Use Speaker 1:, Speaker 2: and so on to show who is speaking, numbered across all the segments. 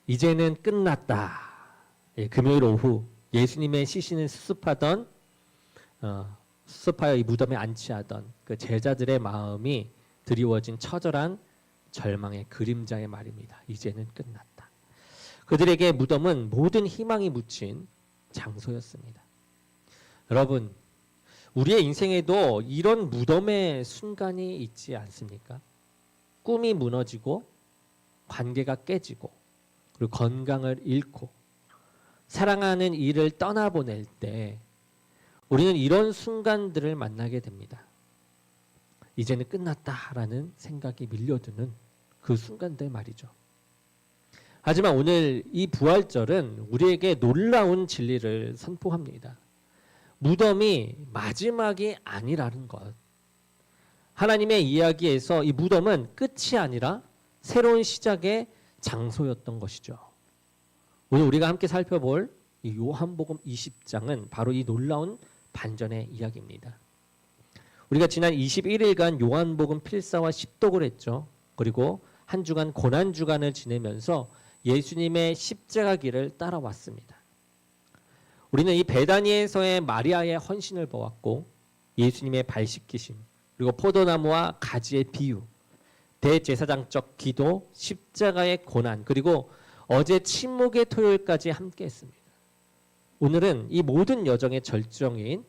Speaker 1: 이제는 끝났다. 예, 금요일 오후 예수님의 시신을 수습하여 이 무덤에 안치하던 그 제자들의 마음이 드리워진 처절한 절망의 그림자의 말입니다. 이제는 끝났다. 그들에게 무덤은 모든 희망이 묻힌 장소였습니다. 여러분, 우리의 인생에도 이런 무덤의 순간이 있지 않습니까? 꿈이 무너지고 관계가 깨지고 그리고 건강을 잃고 사랑하는 이를 떠나보낼 때 우리는 이런 순간들을 만나게 됩니다. 이제는 끝났다라는 생각이 밀려드는 그 순간들 말이죠. 하지만 오늘 이 부활절은 우리에게 놀라운 진리를 선포합니다. 무덤이 마지막이 아니라는 것. 하나님의 이야기에서 이 무덤은 끝이 아니라 새로운 시작의 장소였던 것이죠. 오늘 우리가 함께 살펴볼 이 요한복음 20장은 바로 이 놀라운 반전의 이야기입니다. 우리가 지난 21일간 요한복음 필사와 십독을 했죠. 그리고 한 주간 고난주간을 지내면서 예수님의 십자가 길을 따라왔습니다. 우리는 이 베다니에서의 마리아의 헌신을 보았고 예수님의 발 씻기심, 그리고 포도나무와 가지의 비유, 대제사장적 기도, 십자가의 고난, 그리고 어제 침묵의 토요일까지 함께 했습니다. 오늘은 이 모든 여정의 절정인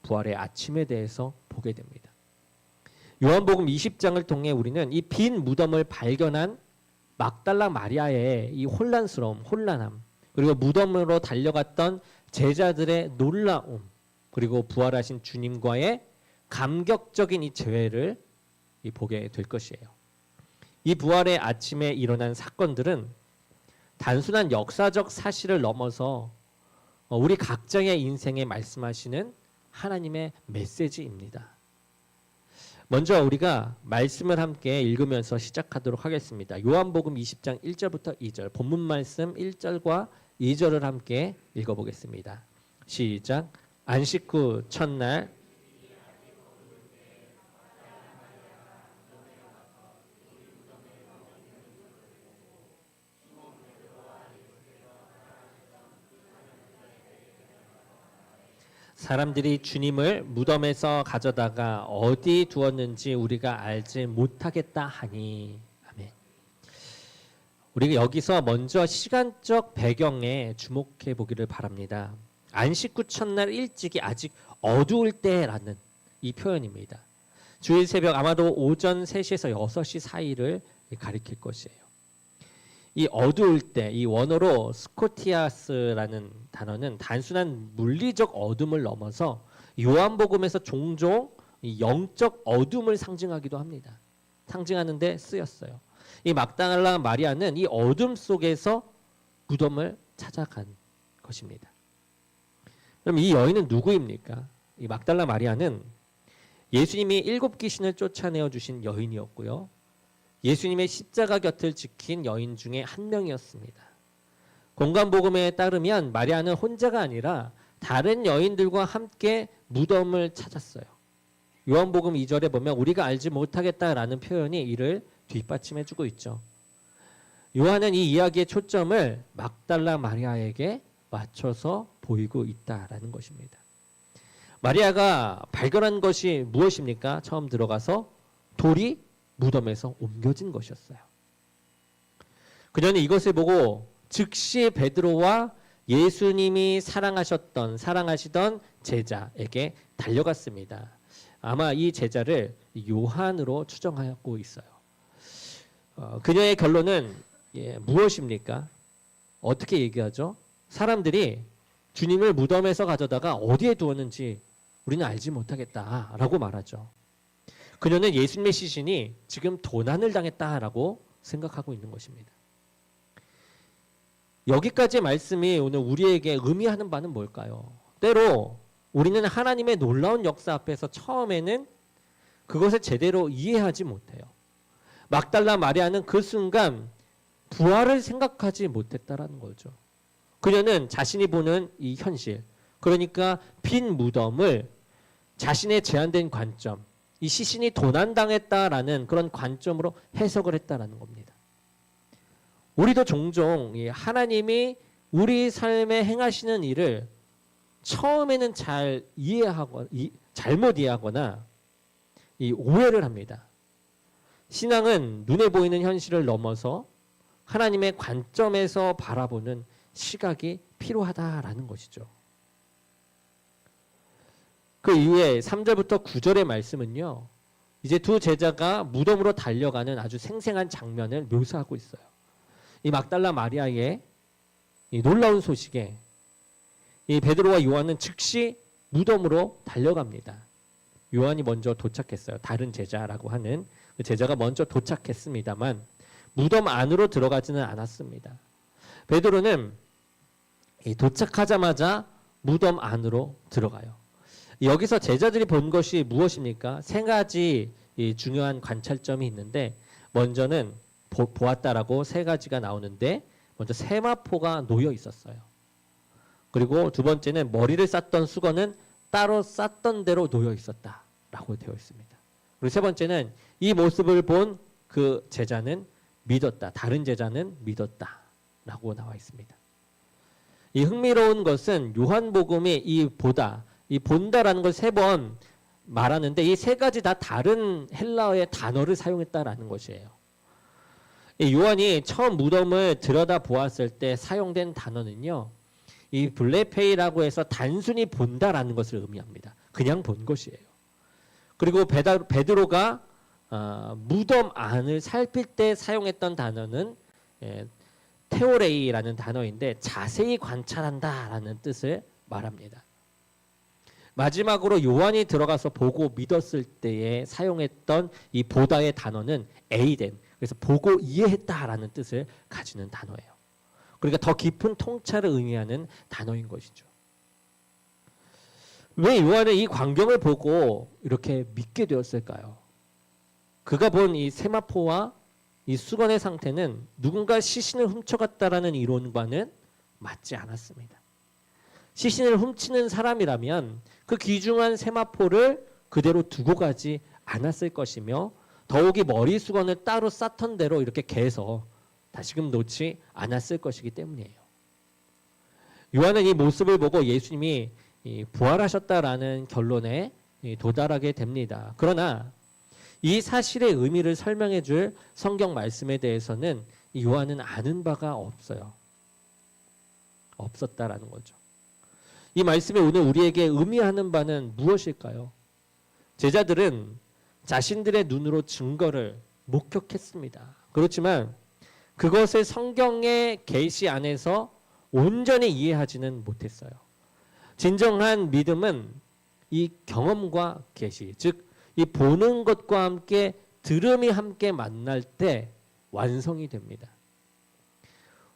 Speaker 1: 부활의 아침에 대해서 보게 됩니다. 요한복음 20장을 통해 우리는 이 빈 무덤을 발견한 막달라 마리아의 이 혼란함, 그리고 무덤으로 달려갔던 제자들의 놀라움, 그리고 부활하신 주님과의 감격적인 이 재회를 보게 될 것이에요. 이 부활의 아침에 일어난 사건들은 단순한 역사적 사실을 넘어서 우리 각자의 인생에 말씀하시는 하나님의 메시지입니다. 먼저 우리가 말씀을 함께 읽으면서 시작하도록 하겠습니다. 요한복음 20장 1절부터 2절, 본문 말씀 1절과 2절을 함께 읽어보겠습니다. 시작. 안식 후 첫날 사람들이 주님을 무덤에서 가져다가 어디 두었는지 우리가 알지 못하겠다 하니. 아멘. 우리가 여기서 먼저 시간적 배경에 주목해 보기를 바랍니다. 안식 후 첫날 일찍이 아직 어두울 때라는 이 표현입니다. 주일 새벽 아마도 오전 3시에서 6시 사이를 가리킬 것이에요. 이 어두울 때, 이 원어로 스코티아스라는 단어는 단순한 물리적 어둠을 넘어서 요한복음에서 종종 이 영적 어둠을 상징하기도 합니다. 상징하는데 쓰였어요. 이 막달라 마리아는 이 어둠 속에서 무덤을 찾아간 것입니다. 그럼 이 여인은 누구입니까? 이 막달라 마리아는 예수님이 7 귀신을 쫓아내어 주신 여인이었고요. 예수님의 십자가 곁을 지킨 여인 중에 한 명이었습니다. 공간복음에 따르면 마리아는 혼자가 아니라 다른 여인들과 함께 무덤을 찾았어요. 요한복음 2절에 보면 우리가 알지 못하겠다라는 표현이 이를 뒷받침해주고 있죠. 요한은 이 이야기의 초점을 막달라 마리아에게 맞춰서 보이고 있다라는 것입니다. 마리아가 발견한 것이 무엇입니까? 처음 들어가서 돌이 무덤에서 옮겨진 것이었어요. 그녀는 이것을 보고 즉시 베드로와 예수님이 사랑하시던 제자에게 달려갔습니다. 아마 이 제자를 요한으로 추정하고 있어요. 그녀의 결론은 무엇입니까? 어떻게 얘기하죠? 사람들이 주님을 무덤에서 가져다가 어디에 두었는지 우리는 알지 못하겠다라고 말하죠. 그녀는 예수님의 시신이 지금 도난을 당했다라고 생각하고 있는 것입니다. 여기까지의 말씀이 오늘 우리에게 의미하는 바는 뭘까요? 때로 우리는 하나님의 놀라운 역사 앞에서 처음에는 그것을 제대로 이해하지 못해요. 막달라 마리아는 그 순간 부활을 생각하지 못했다라는 거죠. 그녀는 자신이 보는 이 현실, 그러니까 빈 무덤을 자신의 제한된 관점, 이 시신이 도난당했다라는 그런 관점으로 해석을 했다라는 겁니다. 우리도 종종 이 하나님이 우리 삶에 행하시는 일을 처음에는 잘 이해하거나 잘못 이해하거나 이 오해를 합니다. 신앙은 눈에 보이는 현실을 넘어서 하나님의 관점에서 바라보는 시각이 필요하다라는 것이죠. 그 이후에 3절부터 9절의 말씀은요. 이제 두 제자가 무덤으로 달려가는 아주 생생한 장면을 묘사하고 있어요. 이 막달라 마리아의 이 놀라운 소식에 이 베드로와 요한은 즉시 무덤으로 달려갑니다. 요한이 먼저 도착했어요. 다른 제자라고 하는 그 제자가 먼저 도착했습니다만 무덤 안으로 들어가지는 않았습니다. 베드로는 도착하자마자 무덤 안으로 들어가요. 여기서 제자들이 본 것이 무엇입니까? 세 가지 중요한 관찰점이 있는데 먼저는 보았다라고 세 가지가 나오는데 먼저 세마포가 놓여 있었어요. 그리고 두 번째는 머리를 쌌던 수건은 따로 쌌던 대로 놓여 있었다라고 되어 있습니다. 그리고 세 번째는 이 모습을 본 그 제자는 믿었다. 다른 제자는 믿었다라고 나와 있습니다. 이 흥미로운 것은 요한복음이 이 본다라는 걸 세 번 말하는데 이 세 가지 다 다른 헬라어의 단어를 사용했다라는 것이에요. 요한이 처음 무덤을 들여다 보았을 때 사용된 단어는요. 이 블레페이라고 해서 단순히 본다라는 것을 의미합니다. 그냥 본 것이에요. 그리고 베드로가 무덤 안을 살필 때 사용했던 단어는 테오레이라는 단어인데 자세히 관찰한다라는 뜻을 말합니다. 마지막으로 요한이 들어가서 보고 믿었을 때에 사용했던 이 보다의 단어는 에이덴, 그래서 보고 이해했다라는 뜻을 가지는 단어예요. 그러니까 더 깊은 통찰을 의미하는 단어인 것이죠. 왜 요한은 이 광경을 보고 이렇게 믿게 되었을까요? 그가 본 이 세마포와 이 수건의 상태는 누군가 시신을 훔쳐갔다라는 이론과는 맞지 않았습니다. 시신을 훔치는 사람이라면 그 귀중한 세마포를 그대로 두고 가지 않았을 것이며 더욱이 머리 수건을 따로 쌌던 대로 이렇게 개서 다시금 놓지 않았을 것이기 때문이에요. 요한은 이 모습을 보고 예수님이 부활하셨다라는 결론에 도달하게 됩니다. 그러나 이 사실의 의미를 설명해 줄 성경 말씀에 대해서는 요한은 아는 바가 없어요. 없었다라는 거죠. 이 말씀이 오늘 우리에게 의미하는 바는 무엇일까요? 제자들은 자신들의 눈으로 증거를 목격했습니다. 그렇지만 그것을 성경의 계시 안에서 온전히 이해하지는 못했어요. 진정한 믿음은 이 경험과 계시, 즉 이 보는 것과 함께 들음이 함께 만날 때 완성이 됩니다.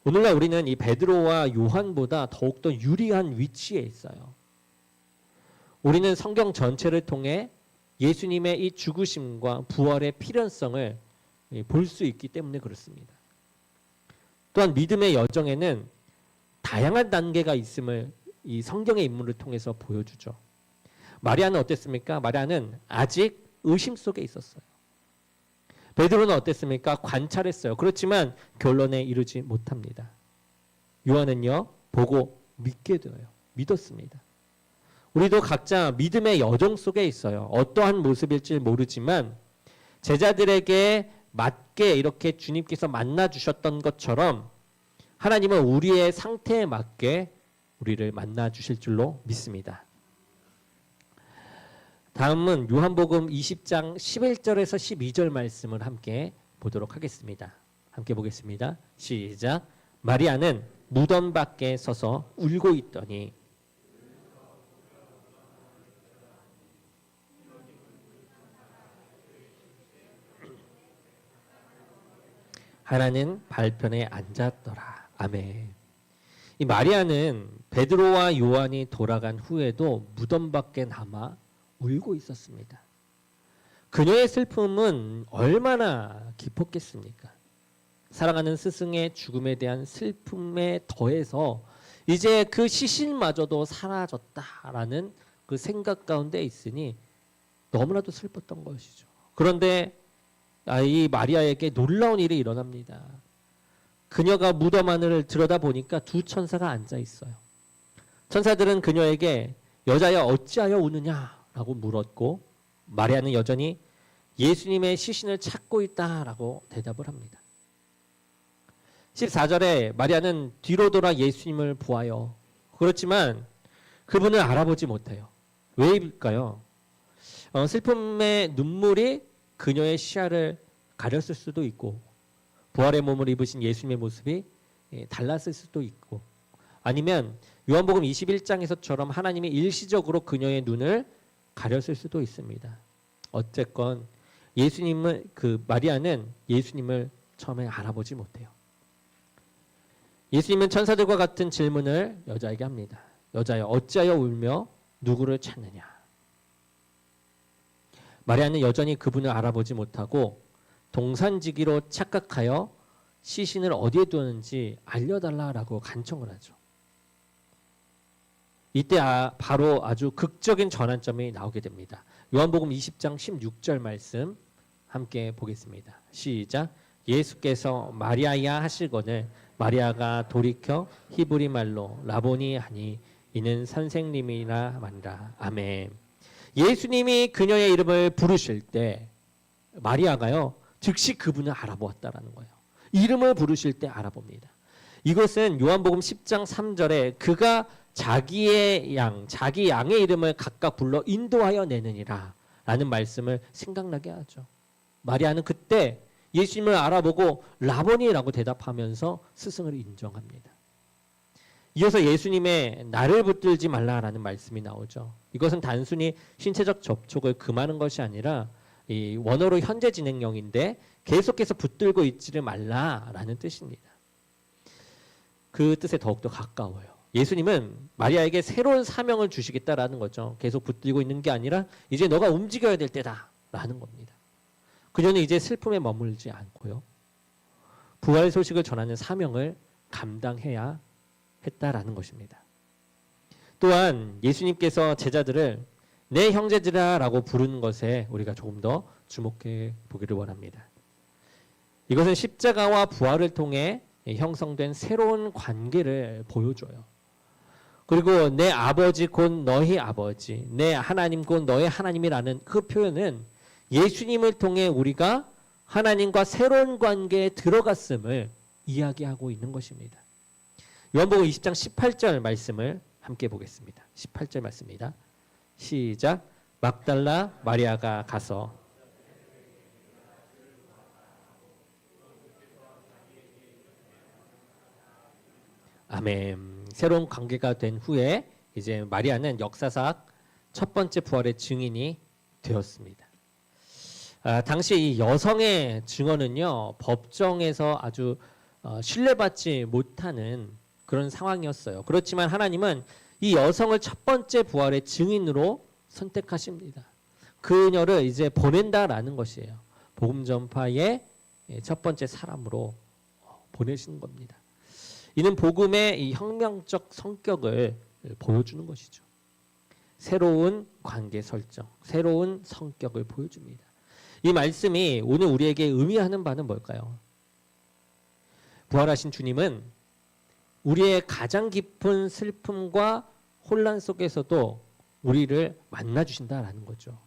Speaker 1: 오늘날 우리는 이 베드로와 요한보다 더욱더 유리한 위치에 있어요. 우리는 성경 전체를 통해 예수님의 이 죽으심과 부활의 필연성을 볼 수 있기 때문에 그렇습니다. 또한 믿음의 여정에는 다양한 단계가 있음을 이 성경의 인물을 통해서 보여주죠. 마리아는 어땠습니까? 마리아는 아직 의심 속에 있었어요. 베드로는 어땠습니까? 관찰했어요. 그렇지만 결론에 이르지 못합니다. 요한은요, 보고 믿게 되어요. 믿었습니다. 우리도 각자 믿음의 여정 속에 있어요. 어떠한 모습일지 모르지만 제자들에게 맞게 이렇게 주님께서 만나 주셨던 것처럼 하나님은 우리의 상태에 맞게 우리를 만나 주실 줄로 믿습니다. 다음은 요한복음 20장 11절에서 12절 말씀을 함께 보도록 하겠습니다. 함께 보겠습니다. 시작. 마리아는 무덤 밖에 서서 울고 있더니 하나는 발편에 앉았더라. 아멘. 이 마리아는 베드로와 요한이 돌아간 후에도 무덤 밖에 남아 울고 있었습니다. 그녀의 슬픔은 얼마나 깊었겠습니까? 사랑하는 스승의 죽음에 대한 슬픔에 더해서 이제 그 시신마저도 사라졌다라는 그 생각 가운데 있으니 너무나도 슬펐던 것이죠. 그런데 이 마리아에게 놀라운 일이 일어납니다. 그녀가 무덤 안을 들여다보니까 두 천사가 앉아 있어요. 천사들은 그녀에게 여자여 어찌하여 우느냐라고 물었고 마리아는 여전히 예수님의 시신을 찾고 있다라고 대답을 합니다. 14절에 마리아는 뒤로 돌아 예수님을 보아요. 그렇지만 그분을 알아보지 못해요. 왜일까요? 슬픔의 눈물이 그녀의 시야를 가렸을 수도 있고 부활의 몸을 입으신 예수님의 모습이 달랐을 수도 있고 아니면 요한복음 21장에서처럼 하나님이 일시적으로 그녀의 눈을 가렸을 수도 있습니다. 어쨌건 마리아는 예수님을 처음에 알아보지 못해요. 예수님은 천사들과 같은 질문을 여자에게 합니다. 여자여 어찌하여 울며 누구를 찾느냐? 마리아는 여전히 그분을 알아보지 못하고 동산지기로 착각하여 시신을 어디에 두었는지 알려달라라고 간청을 하죠. 이때 바로 아주 극적인 전환점이 나오게 됩니다. 요한복음 20장 16절 말씀 함께 보겠습니다. 시작. 예수께서 마리아야 하시거늘 마리아가 돌이켜 히브리 말로 라보니 하니 이는 선생님이라 말이라. 아멘. 예수님이 그녀의 이름을 부르실 때 마리아가요 즉시 그분을 알아보았다라는 거예요. 이름을 부르실 때 알아봅니다. 이것은 요한복음 10장 3절에 그가 자기 양의 이름을 각각 불러 인도하여 내느니라 라는 말씀을 생각나게 하죠. 마리아는 그때 예수님을 알아보고 라보니라고 대답하면서 스승을 인정합니다. 이어서 예수님의 나를 붙들지 말라라는 말씀이 나오죠. 이것은 단순히 신체적 접촉을 금하는 것이 아니라 이 원어로 현재 진행형인데 계속해서 붙들고 있지를 말라라는 뜻입니다. 그 뜻에 더욱더 가까워요. 예수님은 마리아에게 새로운 사명을 주시겠다라는 거죠. 계속 붙들고 있는 게 아니라 이제 너가 움직여야 될 때다라는 겁니다. 그녀는 이제 슬픔에 머물지 않고요. 부활 소식을 전하는 사명을 감당해야 했다라는 것입니다. 또한 예수님께서 제자들을 내 형제들아라고 부르는 것에 우리가 조금 더 주목해 보기를 원합니다. 이것은 십자가와 부활을 통해 형성된 새로운 관계를 보여줘요. 그리고 내 아버지 곧 너희 아버지, 내 하나님 곧 너의 하나님이라는 그 표현은 예수님을 통해 우리가 하나님과 새로운 관계에 들어갔음을 이야기하고 있는 것입니다. 요한복음 20장 18절 말씀을 함께 보겠습니다. 18절 말씀입니다. 시작. 막달라 마리아가 가서 아멘. 새로운 관계가 된 후에 이제 마리아는 역사상 첫 번째 부활의 증인이 되었습니다. 당시 이 여성의 증언은요 법정에서 아주 신뢰받지 못하는 그런 상황이었어요. 그렇지만 하나님은 이 여성을 첫 번째 부활의 증인으로 선택하십니다. 그녀를 이제 보낸다라는 것이에요. 복음 전파의 첫 번째 사람으로 보내시는 겁니다. 이는 복음의 이 혁명적 성격을 보여주는 것이죠. 새로운 관계 설정, 새로운 성격을 보여줍니다. 이 말씀이 오늘 우리에게 의미하는 바는 뭘까요? 부활하신 주님은 우리의 가장 깊은 슬픔과 혼란 속에서도 우리를 만나주신다라는 거죠.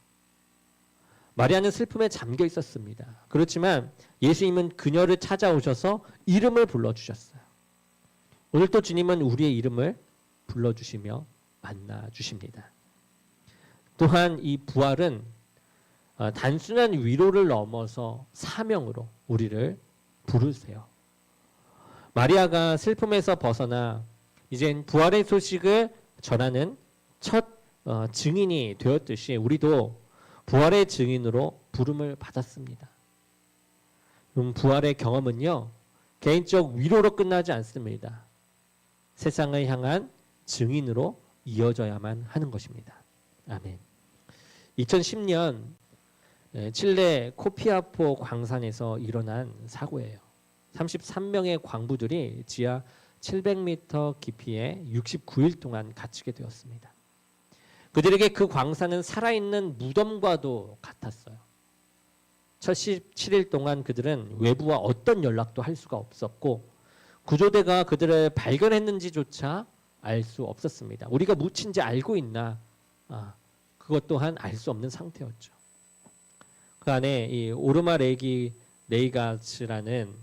Speaker 1: 마리아는 슬픔에 잠겨 있었습니다. 그렇지만 예수님은 그녀를 찾아오셔서 이름을 불러주셨어요. 오늘 또 주님은 우리의 이름을 불러주시며 만나주십니다. 또한 이 부활은 단순한 위로를 넘어서 사명으로 우리를 부르세요. 마리아가 슬픔에서 벗어나 이젠 부활의 소식을 전하는 첫 증인이 되었듯이 우리도 부활의 증인으로 부름을 받았습니다. 부활의 경험은요 개인적 위로로 끝나지 않습니다. 세상을 향한 증인으로 이어져야만 하는 것입니다. 아멘. 2010년 칠레 코피아포 광산에서 일어난 사고예요. 33명의 광부들이 지하 700m 깊이에 69일 동안 갇히게 되었습니다. 그들에게 그 광산은 살아있는 무덤과도 같았어요. 첫 17일 동안 그들은 외부와 어떤 연락도 할 수가 없었고 구조대가 그들을 발견했는지조차 알 수 없었습니다. 우리가 묻힌지 알고 있나? 그것 또한 알 수 없는 상태였죠. 그 안에 이 오르마 레이가츠라는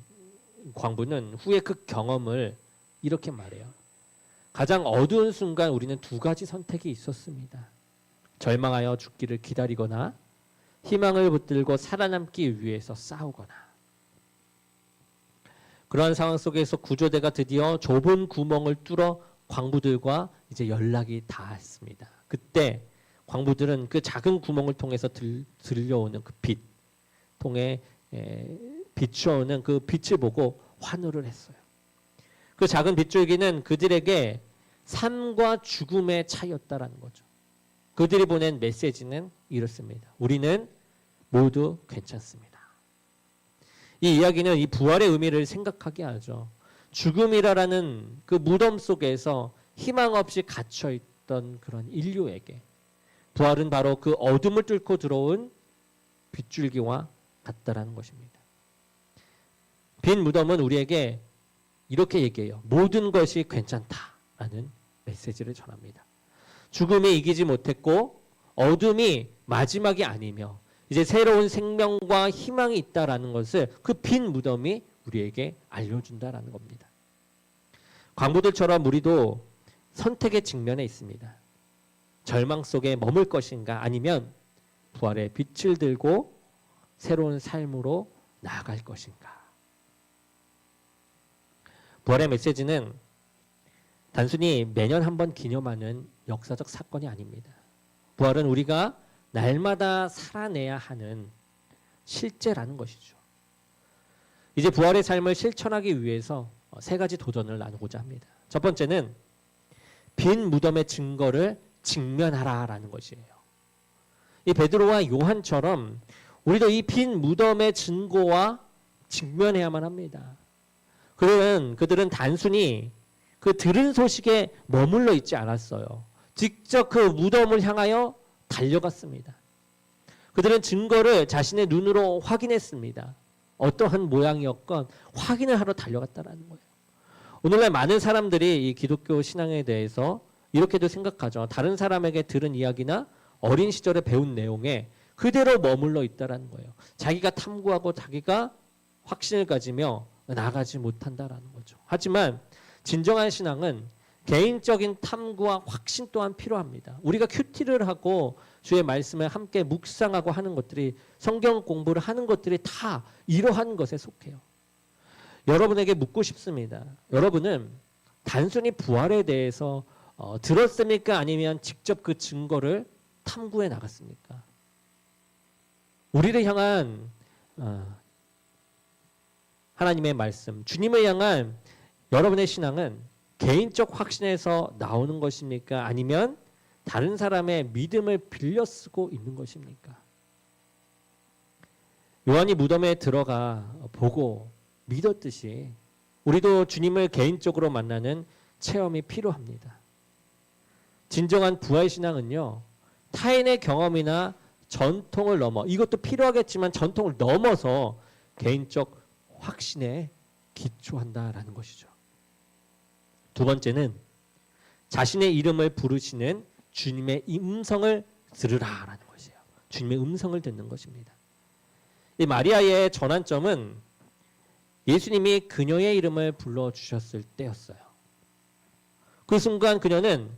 Speaker 1: 광부는 후에 그 경험을 이렇게 말해요. 가장 어두운 순간 우리는 두 가지 선택이 있었습니다. 절망하여 죽기를 기다리거나 희망을 붙들고 살아남기 위해서 싸우거나. 그러한 상황 속에서 구조대가 드디어 좁은 구멍을 뚫어 광부들과 이제 연락이 닿았습니다. 그때 광부들은 그 작은 구멍을 통해서 들려오는 그 빛, 통해 비추어오는 그 빛을 보고 환호를 했어요. 그 작은 빗줄기는 그들에게 삶과 죽음의 차이였다라는 거죠. 그들이 보낸 메시지는 이렇습니다. 우리는 모두 괜찮습니다. 이 이야기는 이 부활의 의미를 생각하게 하죠. 죽음이라는 그 무덤 속에서 희망 없이 갇혀있던 그런 인류에게 부활은 바로 그 어둠을 뚫고 들어온 빗줄기와 같다라는 것입니다. 빈 무덤은 우리에게 이렇게 얘기해요. 모든 것이 괜찮다라는 메시지를 전합니다. 죽음이 이기지 못했고 어둠이 마지막이 아니며 이제 새로운 생명과 희망이 있다라는 것을 그 빈 무덤이 우리에게 알려준다라는 겁니다. 광부들처럼 우리도 선택의 직면에 있습니다. 절망 속에 머물 것인가 아니면 부활의 빛을 들고 새로운 삶으로 나아갈 것인가. 부활의 메시지는 단순히 매년 한 번 기념하는 역사적 사건이 아닙니다. 부활은 우리가 날마다 살아내야 하는 실제라는 것이죠. 이제 부활의 삶을 실천하기 위해서 세 가지 도전을 나누고자 합니다. 첫 번째는 빈 무덤의 증거를 직면하라라는 것이에요. 이 베드로와 요한처럼 우리도 이 빈 무덤의 증거와 직면해야만 합니다. 그들은 단순히 그 들은 소식에 머물러 있지 않았어요. 직접 그 무덤을 향하여 달려갔습니다. 그들은 증거를 자신의 눈으로 확인했습니다. 어떠한 모양이었건 확인을 하러 달려갔다는 거예요. 오늘날 많은 사람들이 이 기독교 신앙에 대해서 이렇게도 생각하죠. 다른 사람에게 들은 이야기나 어린 시절에 배운 내용에 그대로 머물러 있다는 거예요. 자기가 탐구하고 자기가 확신을 가지며 나아가지 못한다는 거죠. 하지만 진정한 신앙은 개인적인 탐구와 확신 또한 필요합니다. 우리가 큐티를 하고 주의 말씀을 함께 묵상하고 하는 것들이, 성경 공부를 하는 것들이 다 이러한 것에 속해요. 여러분에게 묻고 싶습니다. 여러분은 단순히 부활에 대해서 들었습니까? 아니면 직접 그 증거를 탐구해 나갔습니까? 우리를 향한 하나님의 말씀, 주님을 향한 여러분의 신앙은 개인적 확신에서 나오는 것입니까? 아니면 다른 사람의 믿음을 빌려 쓰고 있는 것입니까? 요한이 무덤에 들어가 보고 믿었듯이 우리도 주님을 개인적으로 만나는 체험이 필요합니다. 진정한 부활신앙은요, 타인의 경험이나 전통을 넘어, 이것도 필요하겠지만 전통을 넘어서 개인적 확신에 기초한다라는 것이죠. 두 번째는 자신의 이름을 부르시는 주님의 음성을 들으라라는 것이에요. 주님의 음성을 듣는 것입니다. 이 마리아의 전환점은 예수님이 그녀의 이름을 불러주셨을 때였어요. 그 순간 그녀는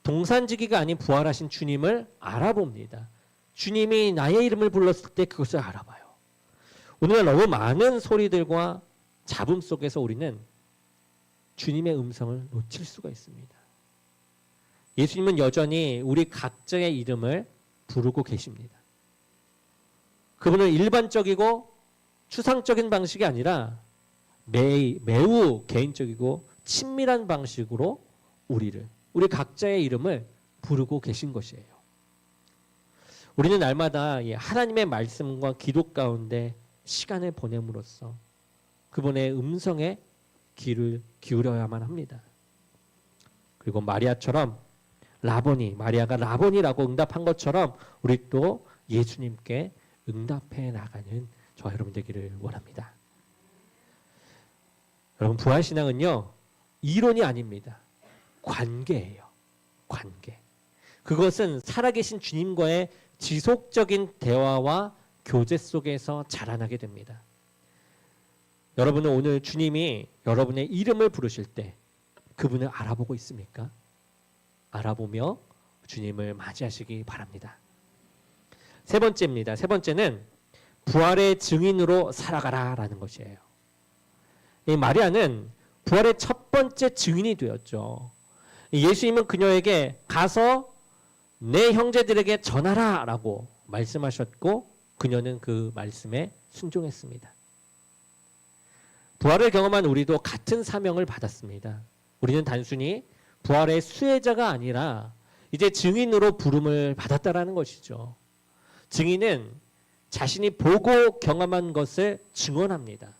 Speaker 1: 동산지기가 아닌 부활하신 주님을 알아봅니다. 주님이 나의 이름을 불렀을 때 그것을 알아봐요. 오늘날 너무 많은 소리들과 잡음 속에서 우리는 주님의 음성을 놓칠 수가 있습니다. 예수님은 여전히 우리 각자의 이름을 부르고 계십니다. 그분은 일반적이고 추상적인 방식이 아니라 매우 개인적이고 친밀한 방식으로 우리 각자의 이름을 부르고 계신 것이에요. 우리는 날마다 하나님의 말씀과 기도 가운데 시간을 보냄으로써 그분의 음성에 귀를 기울여야만 합니다. 그리고 마리아처럼 마리아가 라보니라고 응답한 것처럼 우리 또 예수님께 응답해 나가는 저와 여러분 되기를 원합니다. 여러분, 부활신앙은요, 이론이 아닙니다. 관계예요. 관계. 그것은 살아계신 주님과의 지속적인 대화와 교제 속에서 자라나게 됩니다. 여러분은 오늘 주님이 여러분의 이름을 부르실 때 그분을 알아보고 있습니까? 알아보며 주님을 맞이하시기 바랍니다. 세 번째입니다. 세 번째는 부활의 증인으로 살아가라라는 것이에요. 이 마리아는 부활의 첫 번째 증인이 되었죠. 예수님은 그녀에게 가서 내 형제들에게 전하라라고 말씀하셨고 그녀는 그 말씀에 순종했습니다. 부활을 경험한 우리도 같은 사명을 받았습니다. 우리는 단순히 부활의 수혜자가 아니라 이제 증인으로 부름을 받았다라는 것이죠. 증인은 자신이 보고 경험한 것을 증언합니다.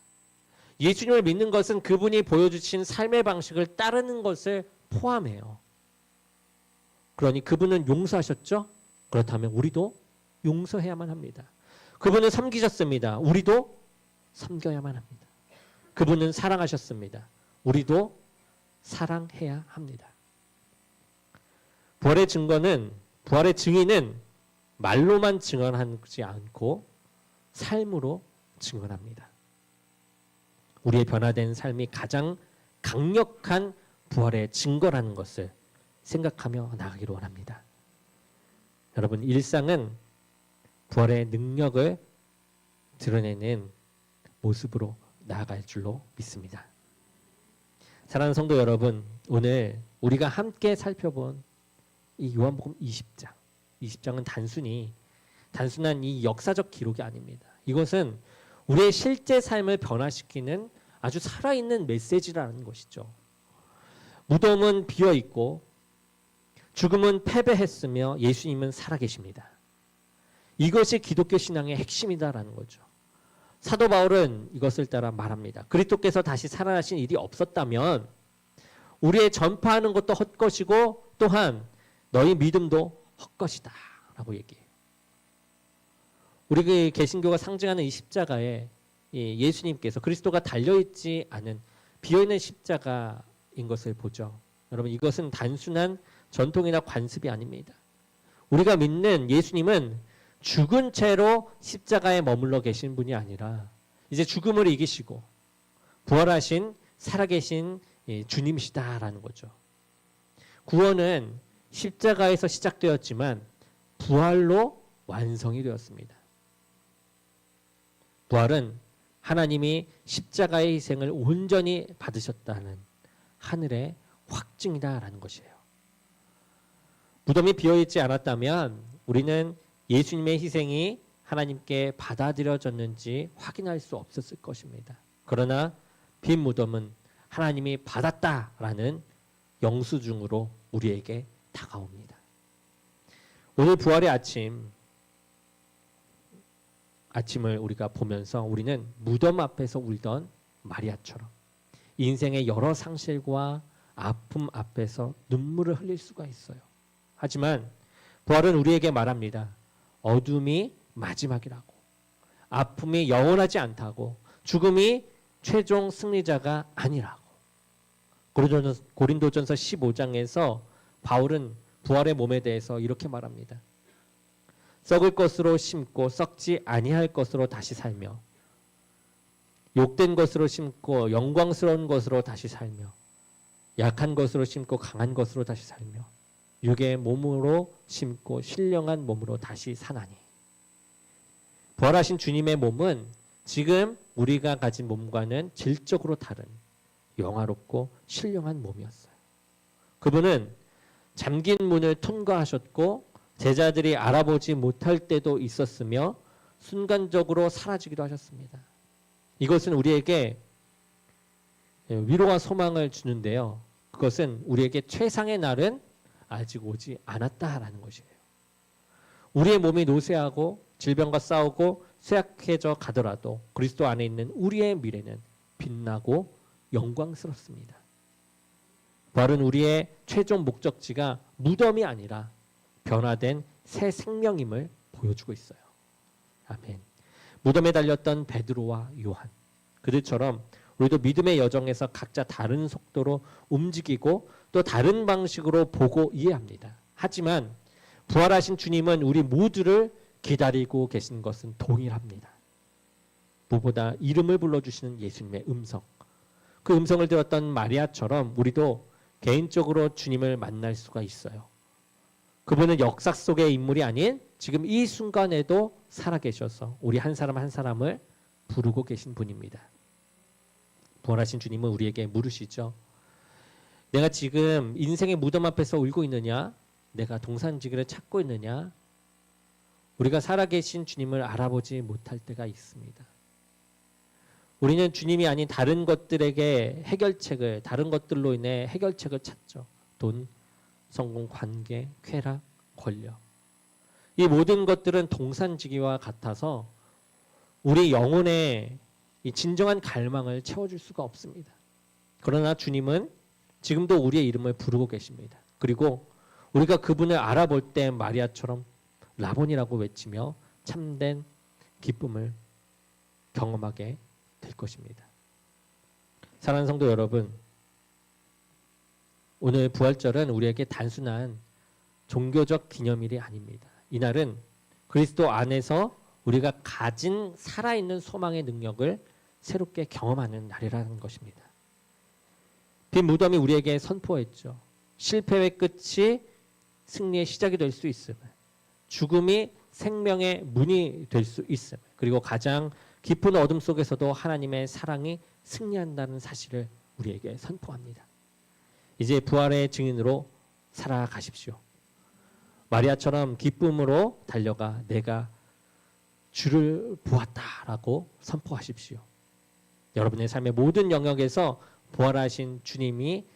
Speaker 1: 예수님을 믿는 것은 그분이 보여주신 삶의 방식을 따르는 것을 포함해요. 그러니 그분은 용서하셨죠? 그렇다면 우리도 용서해야만 합니다. 그분은 섬기셨습니다. 우리도 섬겨야만 합니다. 그분은 사랑하셨습니다. 우리도 사랑해야 합니다. 부활의 증인은 말로만 증언하지 않고 삶으로 증언합니다. 우리의 변화된 삶이 가장 강력한 부활의 증거라는 것을 생각하며 나가기를 원합니다. 여러분, 일상은 부활의 능력을 드러내는 모습으로 나아갈 줄로 믿습니다. 사랑하는 성도 여러분, 오늘 우리가 함께 살펴본 이 요한복음 20장은 단순한 이 역사적 기록이 아닙니다. 이것은 우리의 실제 삶을 변화시키는 아주 살아있는 메시지라는 것이죠. 무덤은 비어있고 죽음은 패배했으며 예수님은 살아계십니다. 이것이 기독교 신앙의 핵심이다라는 거죠. 사도 바울은 이것을 따라 말합니다. 그리스도께서 다시 살아나신 일이 없었다면 우리의 전파하는 것도 헛것이고 또한 너희 믿음도 헛것이다 라고 얘기해요. 우리 개신교가 상징하는 이 십자가에 예수님께서 그리스도가 달려있지 않은 비어있는 십자가인 것을 보죠. 여러분, 이것은 단순한 전통이나 관습이 아닙니다. 우리가 믿는 예수님은 죽은 채로 십자가에 머물러 계신 분이 아니라 이제 죽음을 이기시고 부활하신 살아계신 주님이시다라는 거죠. 구원은 십자가에서 시작되었지만 부활로 완성이 되었습니다. 부활은 하나님이 십자가의 희생을 온전히 받으셨다는 하늘의 확증이다라는 것이에요. 무덤이 비어있지 않았다면 우리는 예수님의 희생이 하나님께 받아들여졌는지 확인할 수 없었을 것입니다. 그러나 빈 무덤은 하나님이 받았다라는 영수증으로 우리에게 다가옵니다. 오늘 부활의 아침을 우리가 보면서 우리는 무덤 앞에서 울던 마리아처럼 인생의 여러 상실과 아픔 앞에서 눈물을 흘릴 수가 있어요. 하지만 부활은 우리에게 말합니다. 어둠이 마지막이라고, 아픔이 영원하지 않다고, 죽음이 최종 승리자가 아니라고. 고린도전서 15장에서 바울은 부활의 몸에 대해서 이렇게 말합니다. 썩을 것으로 심고 썩지 아니할 것으로 다시 살며 욕된 것으로 심고 영광스러운 것으로 다시 살며 약한 것으로 심고 강한 것으로 다시 살며 육의 몸으로 심고 신령한 몸으로 다시 사나니. 부활하신 주님의 몸은 지금 우리가 가진 몸과는 질적으로 다른 영화롭고 신령한 몸이었어요. 그분은 잠긴 문을 통과하셨고 제자들이 알아보지 못할 때도 있었으며 순간적으로 사라지기도 하셨습니다. 이것은 우리에게 위로와 소망을 주는데요. 그것은 우리에게 최상의 날은 아직 오지 않았다라는 것이에요. 우리의 몸이 노쇠하고 질병과 싸우고 쇠약해져 가더라도 그리스도 안에 있는 우리의 미래는 빛나고 영광스럽습니다. 부활은 우리의 최종 목적지가 무덤이 아니라 변화된 새 생명임을 보여주고 있어요. 아멘. 무덤에 달렸던 베드로와 요한, 그들처럼 우리도 믿음의 여정에서 각자 다른 속도로 움직이고 또 다른 방식으로 보고 이해합니다. 하지만 부활하신 주님은 우리 모두를 기다리고 계신 것은 동일합니다. 무엇보다 이름을 불러주시는 예수님의 음성. 그 음성을 들었던 마리아처럼 우리도 개인적으로 주님을 만날 수가 있어요. 그분은 역사 속의 인물이 아닌 지금 이 순간에도 살아계셔서 우리 한 사람 한 사람을 부르고 계신 분입니다. 부활하신 주님은 우리에게 물으시죠. 내가 지금 인생의 무덤 앞에서 울고 있느냐? 내가 동산지기를 찾고 있느냐? 우리가 살아계신 주님을 알아보지 못할 때가 있습니다. 우리는 주님이 아닌 다른 것들에게 해결책을, 다른 것들로 인해 해결책을 찾죠. 돈, 성공, 관계, 쾌락, 권력. 이 모든 것들은 동산지기와 같아서 우리 영혼의 이 진정한 갈망을 채워줄 수가 없습니다. 그러나 주님은 지금도 우리의 이름을 부르고 계십니다. 그리고 우리가 그분을 알아볼 때 마리아처럼 라본이라고 외치며 참된 기쁨을 경험하게 될 것입니다. 사랑하는 성도 여러분, 오늘 부활절은 우리에게 단순한 종교적 기념일이 아닙니다. 이날은 그리스도 안에서 우리가 가진 살아있는 소망의 능력을 새롭게 경험하는 날이라는 것입니다. 빈 무덤이 우리에게 선포했죠. 실패의 끝이 승리의 시작이 될 수 있음을, 죽음이 생명의 문이 될 수 있음을, 그리고 가장 깊은 어둠 속에서도 하나님의 사랑이 승리한다는 사실을 우리에게 선포합니다. 이제 부활의 증인으로 살아가십시오. 마리아처럼 기쁨으로 달려가 내가 주를 보았다라고 선포하십시오. 여러분의 삶의 모든 영역에서 부활하신 주님이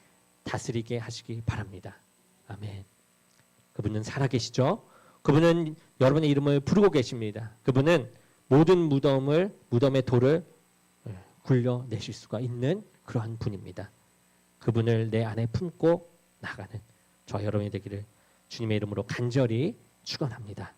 Speaker 1: 다스리게 하시기 바랍니다. 아멘. 그분은 살아계시죠. 그분은 여러분의 이름을 부르고 계십니다. 그분은 모든 무덤의 돌을 굴려내실 수가 있는 그러한 분입니다. 그분을 내 안에 품고 나가는 저와 여러분이 되기를 주님의 이름으로 간절히 축원합니다.